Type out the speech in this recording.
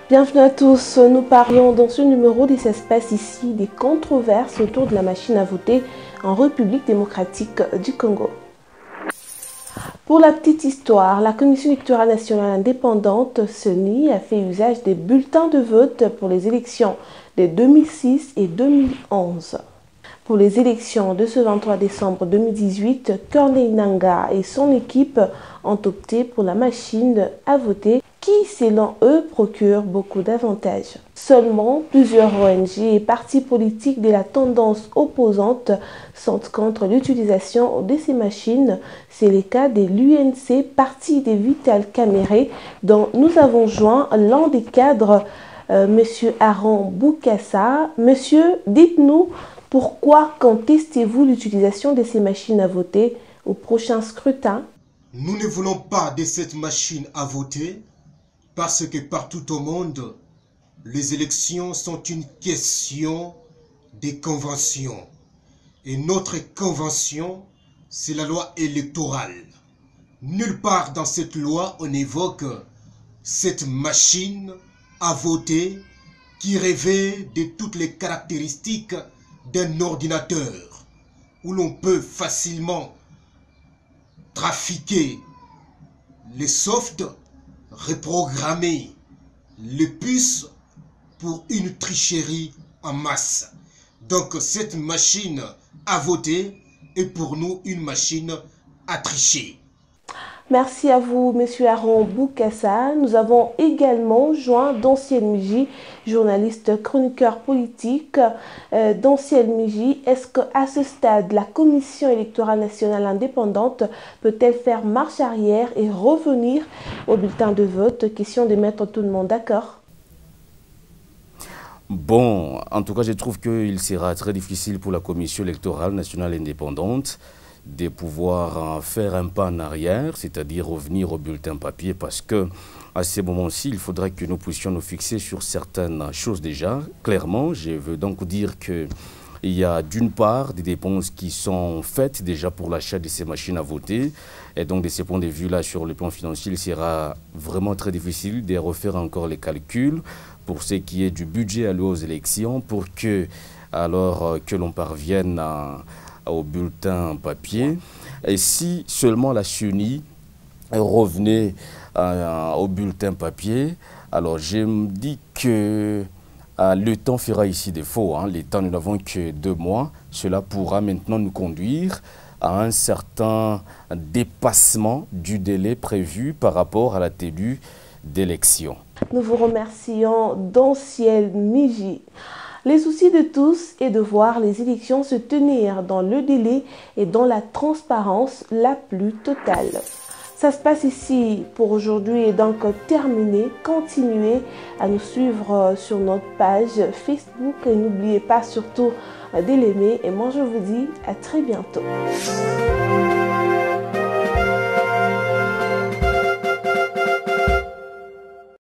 Bienvenue à tous, nous parlions dans ce numéro des espaces ici des controverses autour de la machine à voter en République démocratique du Congo. Pour la petite histoire, la Commission électorale nationale indépendante, CENI, a fait usage des bulletins de vote pour les élections de 2006 et 2011. Pour les élections de ce 23 décembre 2018, Corneille Nangaa et son équipe ont opté pour la machine à voter qui, selon eux, procure beaucoup d'avantages. Seulement, plusieurs ONG et partis politiques de la tendance opposante sont contre l'utilisation de ces machines. C'est le cas de l'UNC, parti des Vital Kamere, dont nous avons joint l'un des cadres, Monsieur Aaron Boukassa. Monsieur, dites-nous, pourquoi contestez-vous l'utilisation de ces machines à voter au prochain scrutin? Nous ne voulons pas de cette machine à voter parce que partout au monde, les élections sont une question de convention. Et notre convention, c'est la loi électorale. Nulle part dans cette loi, on évoque cette machine à voter qui revêt de toutes les caractéristiques d'un ordinateur où l'on peut facilement trafiquer les softs, reprogrammer les puces pour une tricherie en masse. Donc cette machine à voter est pour nous une machine à tricher. Merci à vous, Monsieur Aaron Boukassa. Nous avons également joint Danciel Miji, journaliste chroniqueur politique. Danciel Miji, est-ce qu'à ce stade, la Commission électorale nationale indépendante peut-elle faire marche arrière et revenir au bulletin de vote? Question de mettre tout le monde d'accord. Bon, en tout cas, je trouve qu'il sera très difficile pour la Commission électorale nationale indépendante de pouvoir faire un pas en arrière, c'est-à-dire revenir au bulletin papier, parce que à ce moment-ci, il faudrait que nous puissions nous fixer sur certaines choses déjà. Clairement, je veux donc dire qu'il y a d'une part des dépenses qui sont faites déjà pour l'achat de ces machines à voter, et donc de ce point de vue-là, sur le plan financier, il sera vraiment très difficile de refaire encore les calculs pour ce qui est du budget alloué aux élections, pour que, alors que l'on parvienne au bulletin papier. Et si seulement la CENI revenait au bulletin papier, alors je me dis que le temps fera ici défaut. Le temps, nous n'avons que 2 mois. Cela pourra maintenant nous conduire à un certain dépassement du délai prévu par rapport à la tenue d'élection. Nous vous remercions, Danciel Miji. Les soucis de tous est de voir les élections se tenir dans le délai et dans la transparence la plus totale. Ça se passe ici pour aujourd'hui est donc terminé. Continuez à nous suivre sur notre page Facebook et n'oubliez pas surtout de l'aimer. Et moi je vous dis à très bientôt.